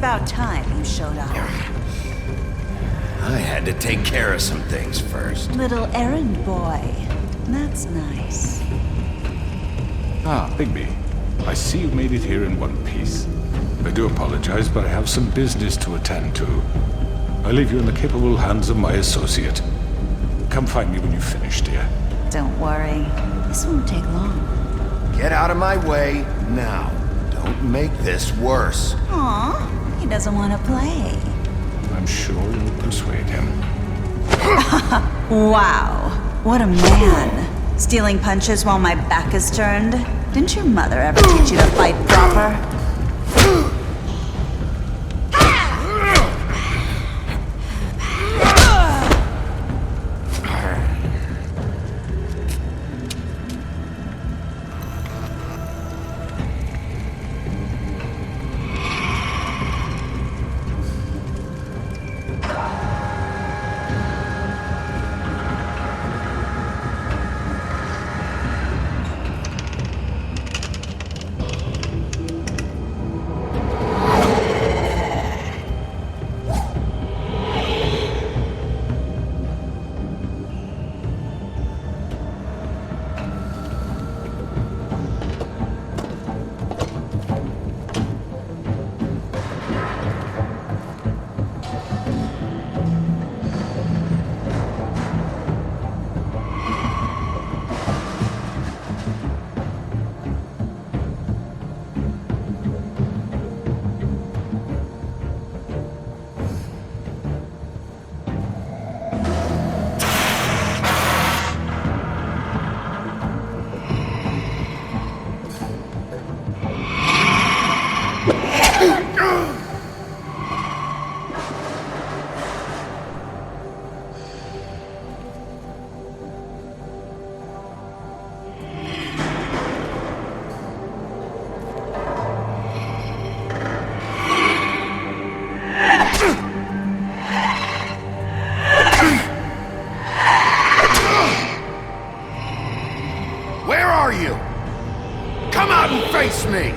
about time you showed up. I had to take care of some things first. Little errand boy. That's nice. Ah, Bigby. I see you made it here in one piece. I do apologize, but I have some business to attend to. I leave you in the capable hands of my associate. Come find me when you've finished, dear. Don't worry. This won't take long. Get out of my way now. Don't make this worse. Aw, he doesn't want to play. I'm sure you'll persuade him. Wow, what a man. Stealing punches while my back is turned? Didn't your mother ever teach you to fight proper? Where are you? Come out and face me!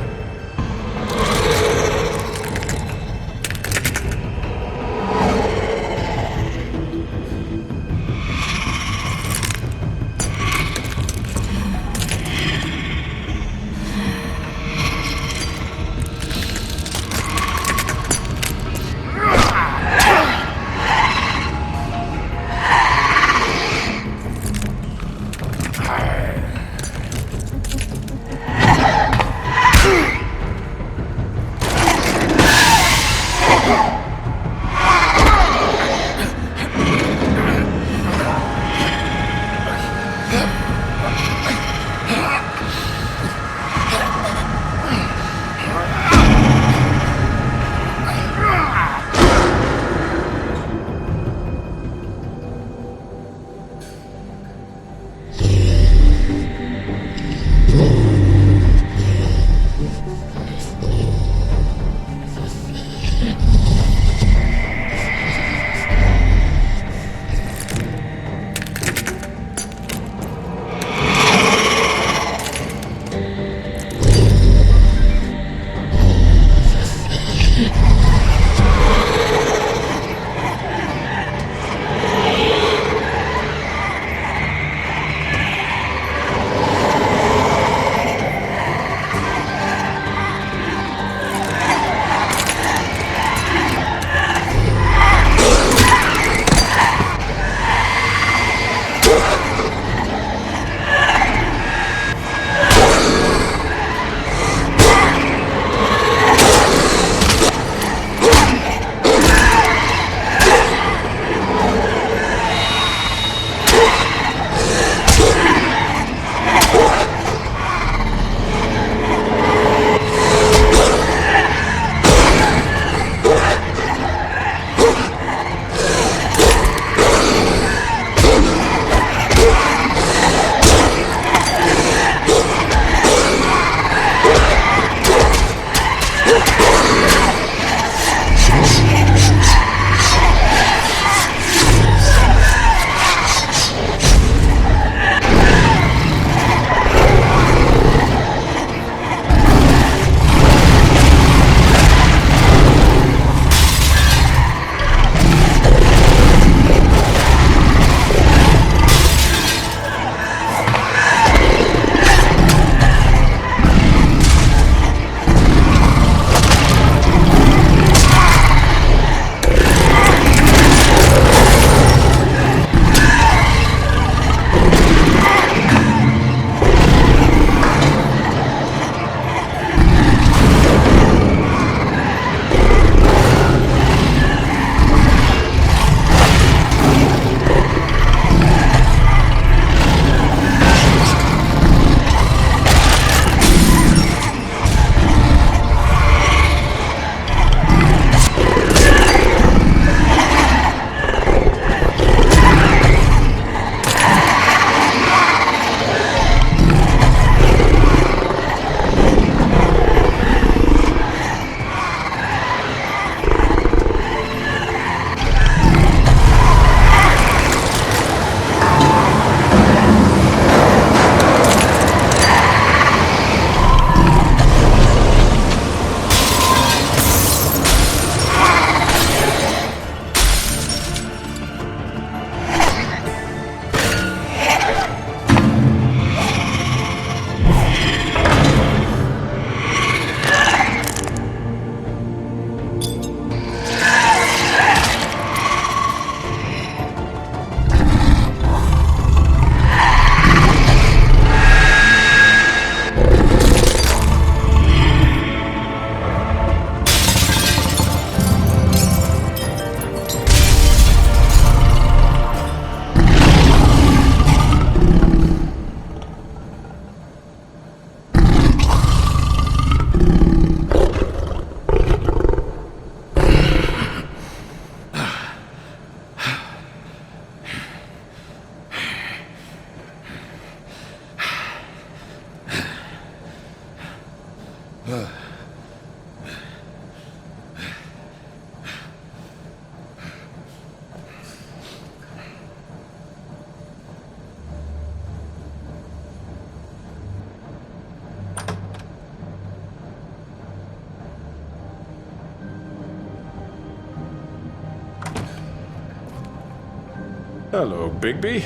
Hello, Bigby.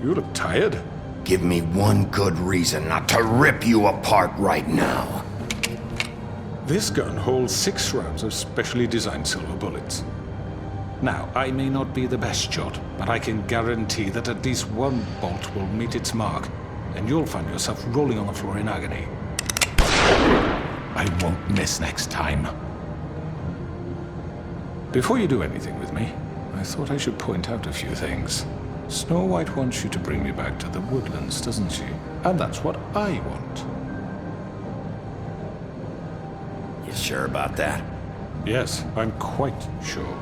You look tired. Give me one good reason not to rip you apart right now. This gun holds 6 rounds of specially designed silver bullets. Now, I may not be the best shot, but I can guarantee that at least one bolt will meet its mark, and you'll find yourself rolling on the floor in agony. I won't miss next time. Before you do anything with me, I thought I should point out a few things. Snow White wants you to bring me back to the woodlands, doesn't she? And that's what I want. You sure about that? Yes, I'm quite sure.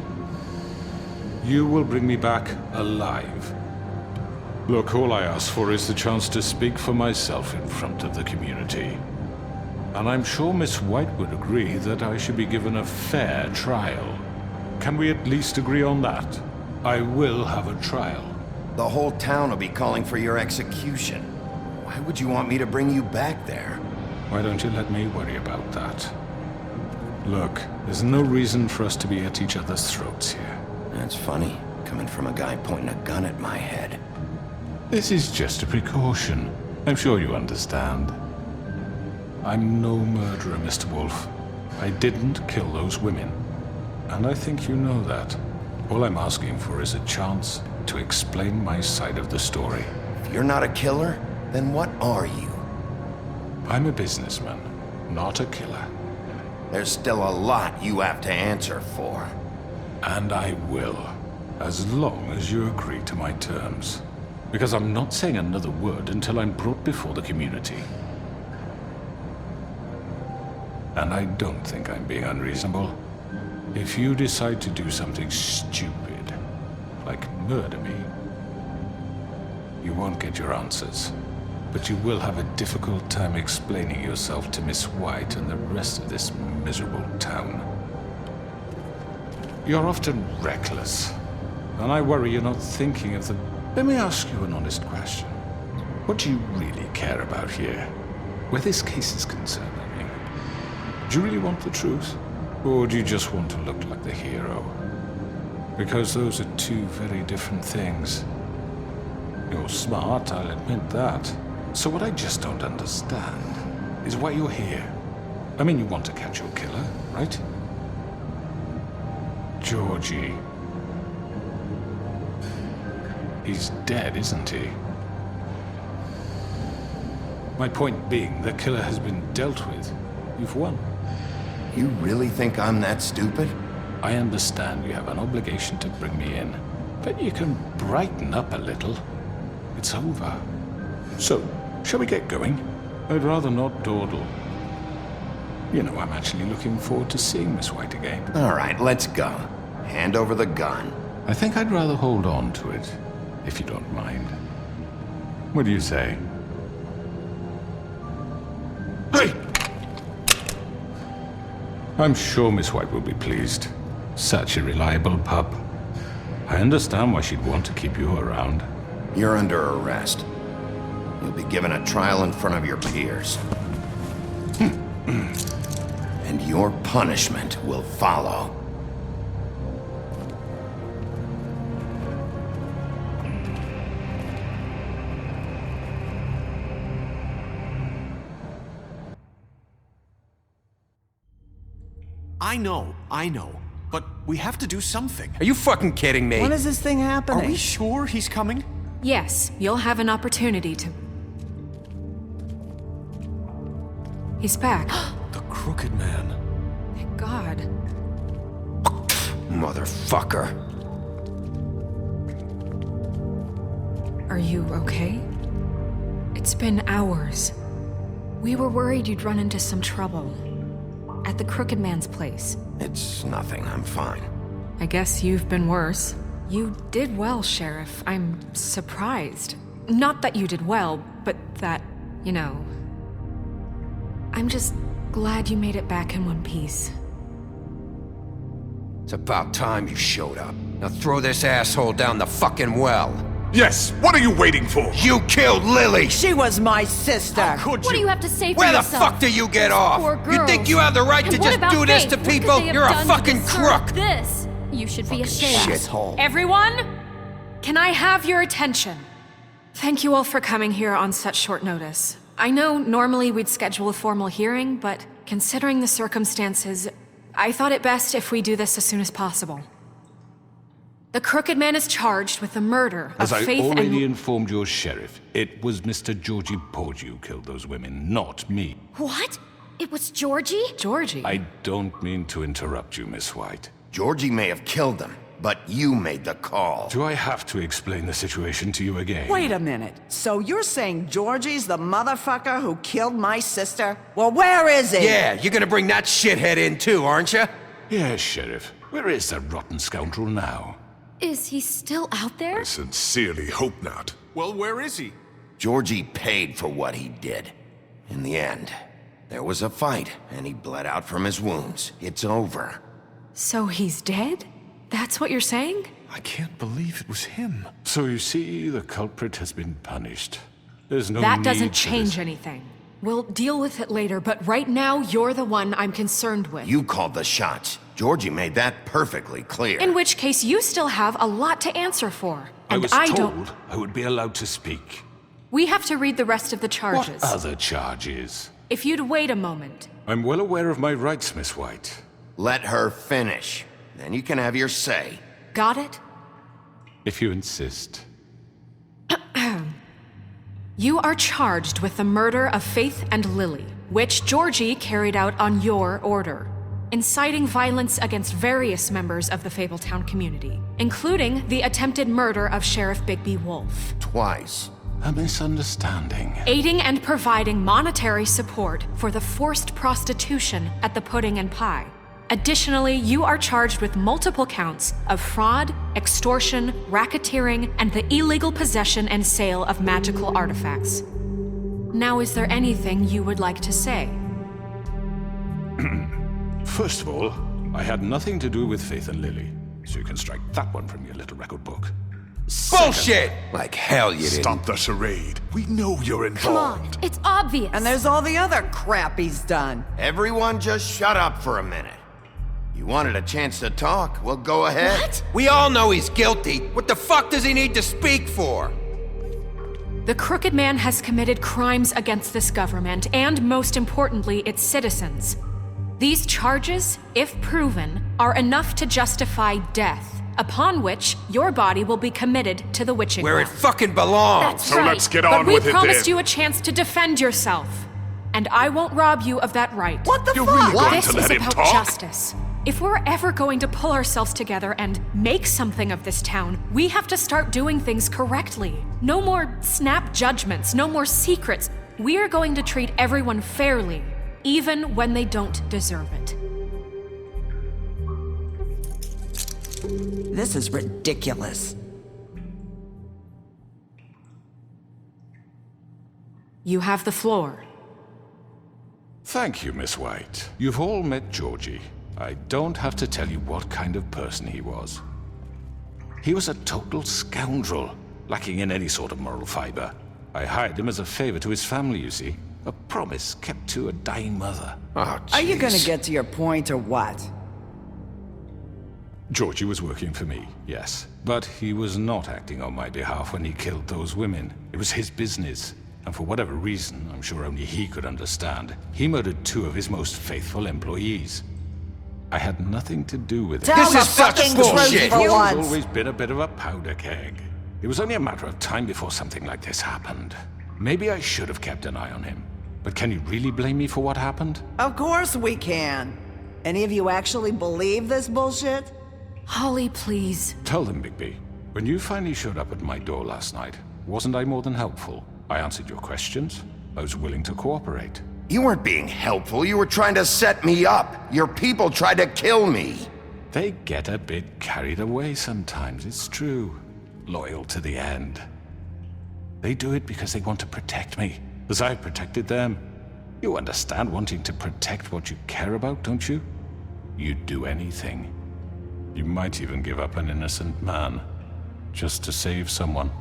You will bring me back alive. Look, all I ask for is the chance to speak for myself in front of the community. And I'm sure Miss White would agree that I should be given a fair trial. Can we at least agree on that? I will have a trial. The whole town will be calling for your execution. Why would you want me to bring you back there? Why don't you let me worry about that? Look, there's no reason for us to be at each other's throats here. That's funny, coming from a guy pointing a gun at my head. This is just a precaution. I'm sure you understand. I'm no murderer, Mr. Wolf. I didn't kill those women. And I think you know that. All I'm asking for is a chance to explain my side of the story. If you're not a killer, then what are you? I'm a businessman, not a killer. There's still a lot you have to answer for. And I will, as long as you agree to my terms. Because I'm not saying another word until I'm brought before the community. And I don't think I'm being unreasonable. If you decide to do something stupid, like murder me, you won't get your answers. But you will have a difficult time explaining yourself to Miss White and the rest of this miserable town. You're often reckless, and I worry you're not thinking of the... Let me ask you an honest question. What do you really care about here? Where this case is concerned, I mean. Do you really want the truth? Or do you just want to look like the hero? Because those are two very different things. You're smart, I'll admit that. So what I just don't understand is why you're here. I mean, you want to catch your killer, right? Georgie. He's dead, isn't he? My point being, the killer has been dealt with. You've won. You really think I'm that stupid? I understand you have an obligation to bring me in, but you can brighten up a little. It's over. So, shall we get going? I'd rather not dawdle. You know, I'm actually looking forward to seeing Miss White again. All right, let's go. Hand over the gun. I think I'd rather hold on to it, if you don't mind. What do you say? Hey! I'm sure Miss White will be pleased. Such a reliable pup. I understand why she'd want to keep you around. You're under arrest. You'll be given a trial in front of your peers. And your punishment will follow. I know. But we have to do something. Are you fucking kidding me? When is this thing happening? Are we sure he's coming? Yes, you'll have an opportunity to... He's back. The Crooked Man. Thank God. Motherfucker. Are you okay? It's been hours. We were worried you'd run into some trouble. At the Crooked Man's place. It's nothing, I'm fine. I guess you've been worse. You did well, Sheriff. I'm surprised. Not that you did well, but that, you know... I'm just Glad you made it back in one piece. It's about time you showed up. Now throw this asshole down the fucking well. Yes, what are you waiting for? You killed Lily! She was my sister. Could What do you? you have to say for Where the yourself? fuck do you get off? Poor You think girls. you have the right And to what just about do this Faith? to What could people? they have You're a done to fucking deserve crook! This. You should be ashamed. Shithole. Everyone, can I have your attention? Thank you all for coming here on such short notice. I know normally we'd schedule a formal hearing, but considering the circumstances, I thought it best if we do this as soon as possible. The Crooked Man is charged with the murder of As I Faith already and... informed your sheriff, it was Mr. Georgie Porgy who killed those women, not me. What? It was Georgie? Georgie? I don't mean to interrupt you, Miss White. Georgie may have killed them, but you made the call. Do I have to explain the situation to you again? Wait a minute. So you're saying Georgie's the motherfucker who killed my sister? Well, where is he? Yeah, you're gonna bring that shithead in too, aren't you? Yes, Sheriff. Where is that rotten scoundrel now? Is he still out there? I sincerely hope not. Well, where is he? Georgie paid for what he did. In the end, there was a fight, and he bled out from his wounds. It's over. So he's dead? That's what you're saying? I can't believe it was him. So you see, the culprit has been punished. There's no That need doesn't for change this. anything. We'll deal with it later, but right now, you're the one I'm concerned with. You called the shots. Georgie made that perfectly clear. In which case, you still have a lot to answer for. I And was don't. told I would be allowed to speak. We have to read the rest of the charges. What other charges? If you'd wait a moment. I'm well aware of my rights, Miss White. Let her finish. Then you can have your say. Got it? If you insist. You are charged with the murder of Faith and Lily, which Georgie carried out on your order, inciting violence against various members of the Fabletown community, including the attempted murder of Sheriff Bigby Wolf, Twice. A misunderstanding. aiding and providing monetary support for the forced prostitution at the Pudding and Pie. Additionally, you are charged with multiple counts of fraud, extortion, racketeering, and the illegal possession and sale of magical artifacts. Now, is there anything you would like to say? First of all, I had nothing to do with Faith and Lily, so you can strike that one from your little record book. Bullshit! Like hell you didn't. Stop the charade. We know you're Come on, involved. it's obvious. And there's all the other crap he's done. Everyone just shut up for a minute. You wanted a chance to talk? Well, go ahead. What? We all know he's guilty. What the fuck does he need to speak for? The Crooked Man has committed crimes against this government and, most importantly, its citizens. These charges, if proven, are enough to justify death, upon which your body will be committed to the witching Where it well. fucking belongs. That's So right. let's get But on we with it promised then. you a chance to defend yourself, and I won't rob you of that right. What the You're fuck? really going This to is let him about talk? justice. If we're ever going to pull ourselves together and make something of this town, we have to start doing things correctly. No more snap judgments, no more secrets. We are going to treat everyone fairly, even when they don't deserve it. This is ridiculous. You have the floor. Thank you, Miss White. You've all met Georgie. I don't have to tell you what kind of person he was. He was a total scoundrel, lacking in any sort of moral fiber. I hired him as a favor to his family, you see. A promise kept to a dying mother. Oh, Are you gonna jeez. get to your point or what? Georgie was working for me, yes. But he was not acting on my behalf when he killed those women. It was his business. And for whatever reason, I'm sure only he could understand, he murdered 2 of his most faithful employees. I had nothing to do with it. Tell This the is such fucking bullshit. truth for He's once. always been a bit of a powder keg. It was only a matter of time before something like this happened. Maybe I should have kept an eye on him. But can you really blame me for what happened? Of course we can. Any of you actually believe this bullshit? Holly, please. Tell them, Bigby. When you finally showed up at my door last night, wasn't I more than helpful? I answered your questions. I was willing to cooperate. You weren't being helpful. You were trying to set me up. Your people tried to kill me. They get a bit carried away sometimes, it's true. Loyal to the end. They do it because they want to protect me, as I've protected them. You understand wanting to protect what you care about, don't you? You'd do anything. You might even give up an innocent man, just to save someone.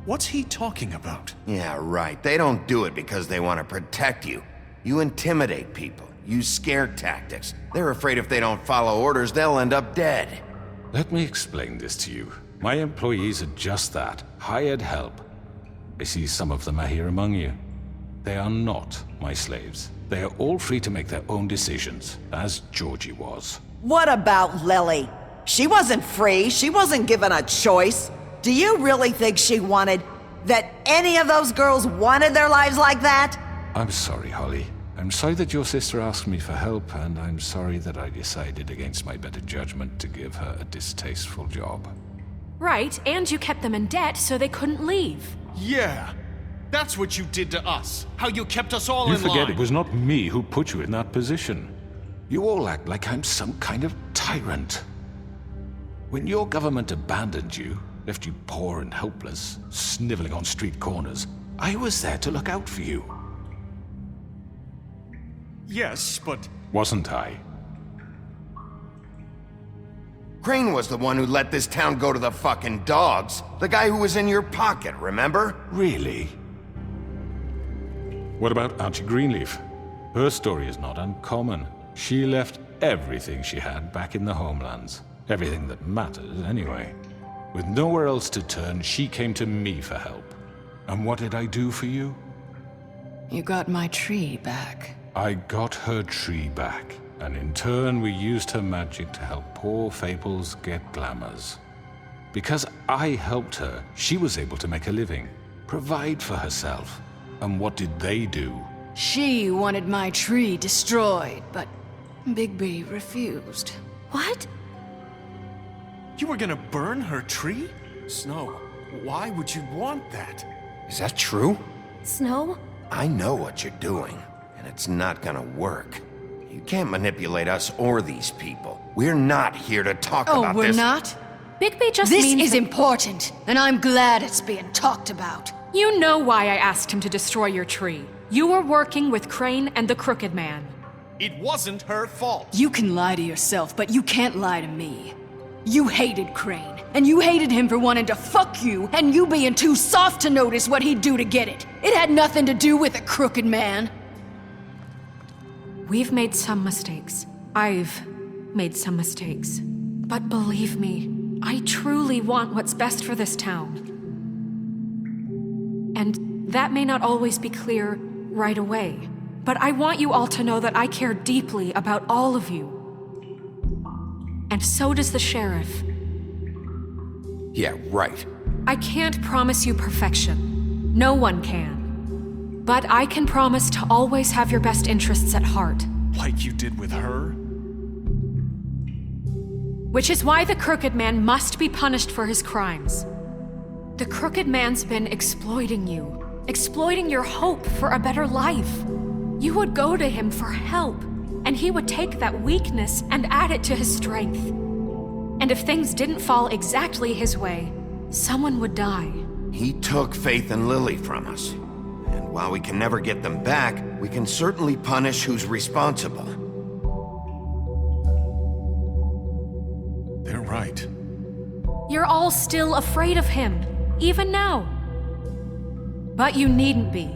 What's he talking about? Yeah, right. They don't do it because they want to protect you. You intimidate people, use scare tactics. They're afraid if they don't follow orders, they'll end up dead. Let me explain this to you. My employees are just that, hired help. I see some of them are here among you. They are not my slaves. They are all free to make their own decisions, as Georgie was. What about Lily? She wasn't free. She wasn't given a choice. Do you really think she wanted... that any of those girls wanted their lives like that? I'm sorry, Holly. I'm sorry that your sister asked me for help, and I'm sorry that I decided against my better judgment to give her a distasteful job. Right, and you kept them in debt so they couldn't leave. Yeah. That's what you did to us. How you kept us all You in line. forget it was not me who put you in that position. You all act like I'm some kind of tyrant. When your government abandoned you, left you poor and helpless, sniveling on street corners, I was there to look out for you. Yes, but... Wasn't I? Crane was the one who let this town go to the fucking dogs. The guy who was in your pocket, remember? Really? What about Archie Greenleaf? Her story is not uncommon. She left everything she had back in the homelands. Everything that mattered, anyway. With nowhere else to turn, she came to me for help. And what did I do for you? You got my tree back. I got her tree back, and in turn we used her magic to help poor Fables get glamours. Because I helped her, she was able to make a living, provide for herself. And what did they do? She wanted my tree destroyed, but Bigby refused. What? You were gonna burn her tree? Snow, why would you want that? Is that true? Snow? I know what you're doing, and it's not gonna work. You can't manipulate us or these people. We're not here to talk about Oh, we're this. not? Bigby just This means is that- important, and I'm glad it's being talked about. You know why I asked him to destroy your tree. You were working with Crane and the Crooked Man. It wasn't her fault. You can lie to yourself, but you can't lie to me. You hated Crane, and you hated him for wanting to fuck you, and you being too soft to notice what he'd do to get it. It had nothing to do with the Crooked Man. We've made some mistakes. I've made some mistakes. But believe me, I truly want what's best for this town. And that may not always be clear right away. But I want you all to know that I care deeply about all of you. And so does the sheriff. Yeah, right. I can't promise you perfection. No one can. But I can promise to always have your best interests at heart. Like you did with her? Which is why the Crooked Man must be punished for his crimes. The Crooked Man's been exploiting you, exploiting your hope for a better life. You would go to him for help, and he would take that weakness and add it to his strength. And if things didn't fall exactly his way, someone would die. He took Faith and Lily from us. And while we can never get them back, we can certainly punish who's responsible. They're right. You're all still afraid of him, even now. But you needn't be.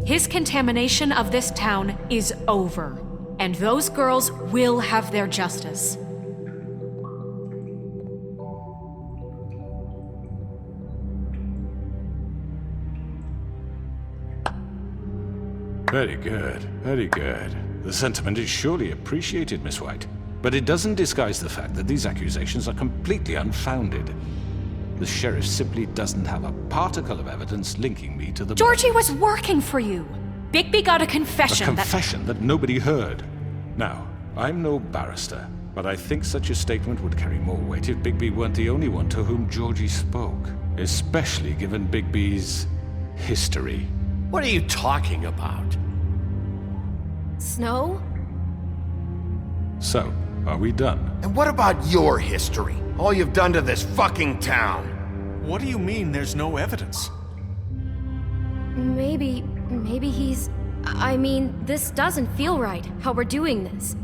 His contamination of this town is over, and those girls will have their justice. Very good, very good. The sentiment is surely appreciated, Miss White. But it doesn't disguise the fact that these accusations are completely unfounded. The sheriff simply doesn't have a particle of evidence linking me to the... Georgie was working for you. Bigby got a confession A confession that nobody heard. Now, I'm no barrister, but I think such a statement would carry more weight if Bigby weren't the only one to whom Georgie spoke. Especially given Bigby's history. What are you talking about? Snow? So, are we done? And what about your history? All you've done to this fucking town? What do you mean there's no evidence? Maybe Maybe he's... I mean, this doesn't feel right, how we're doing this.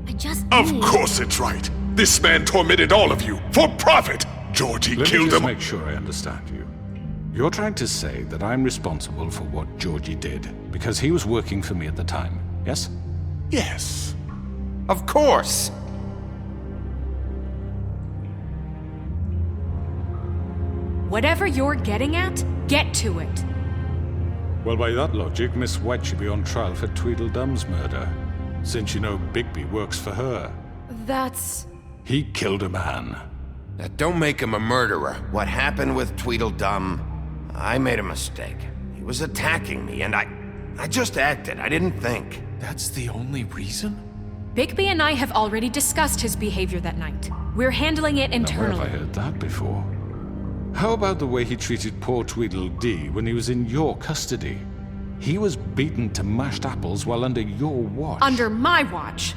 I just Of need... course it's right. This man tormented all of you for profit. Georgie Let me killed just him. make sure I understand you. You're trying to say that I'm responsible for what Georgie did because he was working for me at the time, yes? Yes. Of course! Whatever you're getting at, get to it. Well, by that logic, Miss White should be on trial for Tweedledum's murder, since you know Bigby works for her. That's... He killed a man. Now, don't make him a murderer. What happened with Tweedledum, I made a mistake. He was attacking me, and I just acted. I didn't think. That's the only reason? Bigby and I have already discussed his behavior that night. We're handling it Now, where have I internally. heard that before? How about the way he treated poor Tweedledee when he was in your custody? He was beaten to mashed apples while under your watch. Under my watch.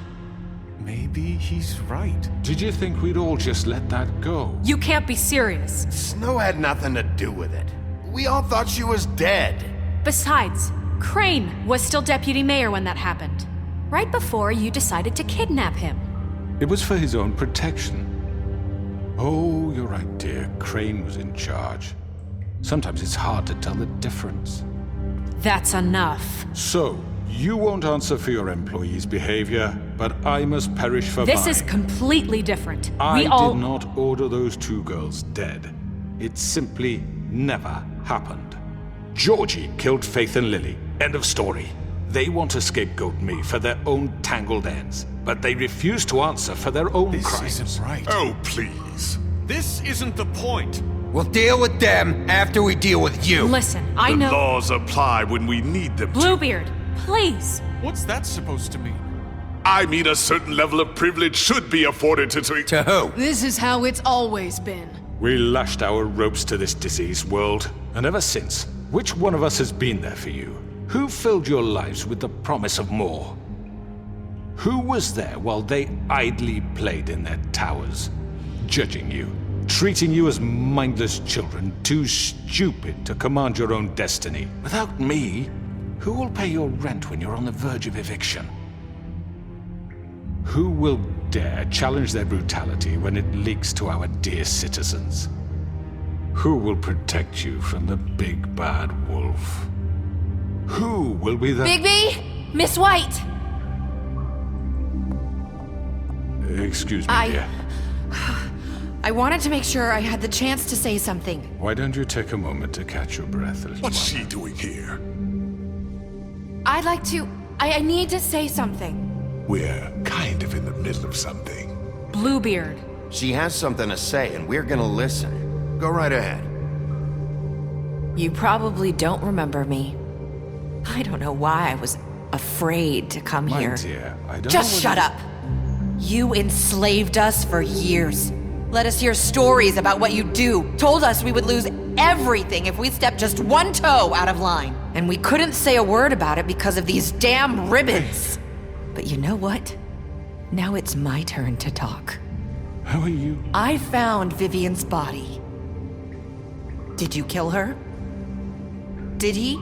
Maybe he's right. Did you think we'd all just let that go? You can't be serious. Snow had nothing to do with it. We all thought she was dead. Besides, Crane was still deputy mayor when that happened. Right before you decided to kidnap him. It was for his own protection. Oh, you're right, dear. Crane was in charge. Sometimes it's hard to tell the difference. That's enough. So, you won't answer for your employees' behavior, but I must perish for This mine. is completely different. I We all... did not order those two girls dead. It simply never happened. Georgie killed Faith and Lily. End of story. They want to scapegoat me for their own tangled ends, but they refuse to answer for their own This crimes. isn't right. Oh, please. This isn't the point. We'll deal with them after we deal with you. Listen, I The know... laws apply when we need them to. Bluebeard, please. What's that supposed to mean? I mean, a certain level of privilege should be afforded to... To who? This is how it's always been. We lashed our ropes to this diseased world, and ever since, which one of us has been there for you? Who filled your lives with the promise of more? Who was there while they idly played in their towers, judging you, treating you as mindless children, too stupid to command your own destiny? Without me, who will pay your rent when you're on the verge of eviction? Who will dare challenge their brutality when it leaks to our dear citizens? Who will protect you from the big bad wolf? Who will be the... Bigby? Miss White! Excuse me, dear. I wanted to make sure I had the chance to say something. Why don't you take a moment to catch your breath a little What's while? she doing here? I'd like to... I need to say something. We're kind of in the middle of something. Bluebeard. She has something to say, and we're gonna listen. Go right ahead. You probably don't remember me. I don't know why I was afraid to come My here. dear, I don't Just know shut up! You enslaved us for years. Let us hear stories about what you do. Told us we would lose everything if we stepped just one toe out of line. And we couldn't say a word about it because of these damn ribbons. But you know what? Now it's my turn to talk. How are you? I found Vivian's body. Did you kill her? Did he?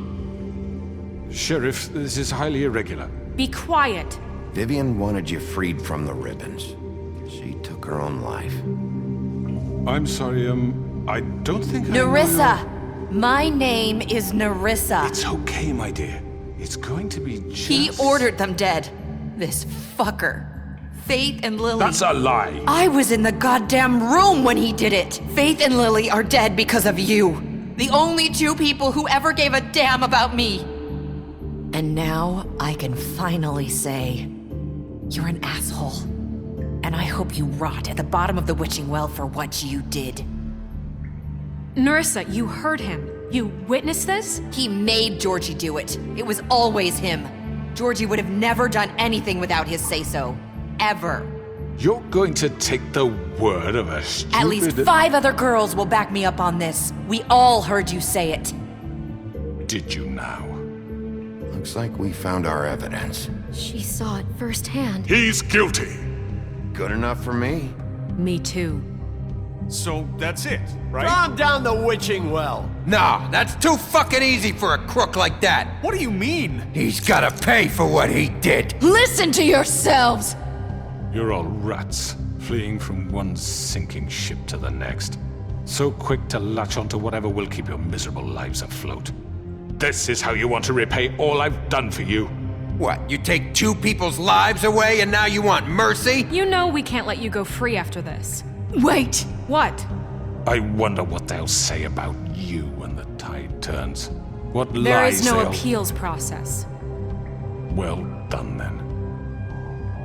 Sheriff, this is highly irregular. Be quiet. Vivian wanted you freed from the ribbons. She took her own life. I'm sorry, I don't think Nerissa! My name is Nerissa. It's okay, my dear. It's going to be just... He ordered them dead. This fucker. Faith and Lily. That's a lie! I was in the goddamn room when he did it. Faith and Lily are dead because of you. The only two people who ever gave a damn about me. And now I can finally say, you're an asshole. And I hope you rot at the bottom of the witching well for what you did. Nerissa, you heard him. You witnessed this? He made Georgie do it. It was always him. Georgie would have never done anything without his say-so. Ever. You're going to take the word of a stupid... At least 5 other girls will back me up on this. We all heard you say it. Did you now? Looks like we found our evidence. She saw it firsthand. He's guilty. Good enough for me. Me too. So that's it, right? Calm down the witching well. Nah, that's too fucking easy for a crook like that. What do you mean? He's gotta pay for what he did. Listen to yourselves! You're all rats, fleeing from one sinking ship to the next. So quick to latch onto whatever will keep your miserable lives afloat. This is how you want to repay all I've done for you? What, you take two people's lives away and now you want mercy? You know we can't let you go free after this. Wait! What? I wonder what they'll say about you when the tide turns. What There lies is no they'll... appeals process. Well done, then.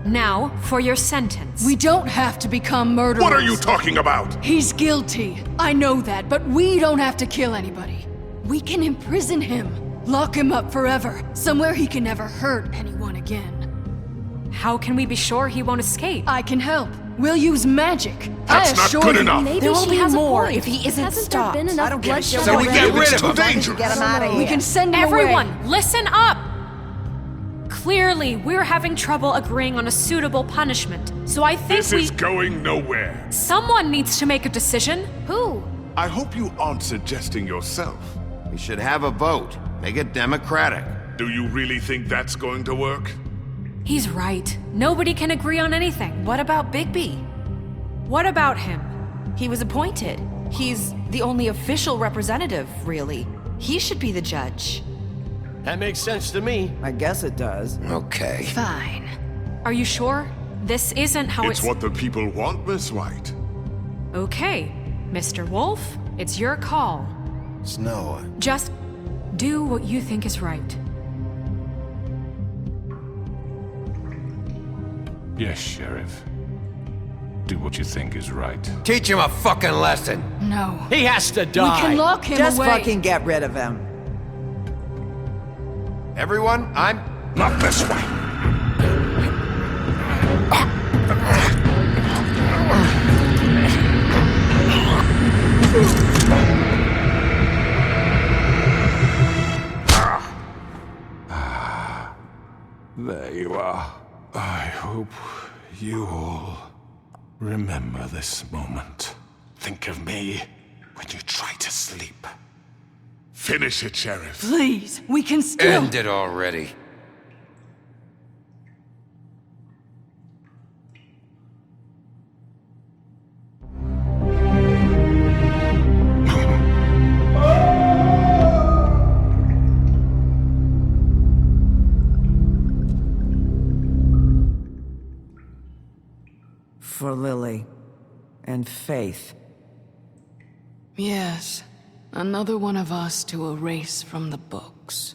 Now, for your sentence. We don't have to become murderers. What are you talking about? He's guilty. I know that, but we don't have to kill anybody. We can imprison him. Lock him up forever. Somewhere he can never hurt anyone again. How can we be sure he won't escape? I can help. We'll use magic. That's I not assure good you. enough. Maybe There will she be has more a point. if he isn't Hasn't stopped. there been enough I don't get it. bloodshed So we already? get rid It's of too him. dangerous. Get him out of here. We can send him Everyone, away. listen up! Clearly, we're having trouble agreeing on a suitable punishment, so I think This is going nowhere. Someone needs to make a decision. Who? I hope you aren't suggesting yourself. We should have a vote. Make it democratic. Do you really think that's going to work? He's right. Nobody can agree on anything. What about Bigby? What about him? He was appointed. He's the only official representative, really. He should be the judge. That makes sense to me. I guess it does. Okay. Fine. Are you sure? This isn't how It's what the people want, Miss White. Okay, Mr. Wolf, it's your call. Snow, Just do what you think is right. Yes, Sheriff. Do what you think is right. Teach him a fucking lesson. No. He has to We die. can lock him Just away. fucking get rid of him. everyone, I'm... Not this way. There you are. I hope you all remember this moment. Think of me when you try to sleep. Finish it, Sheriff. Please, we can still. End it already. For Lily and Faith. Yes, another one of us to erase from the books.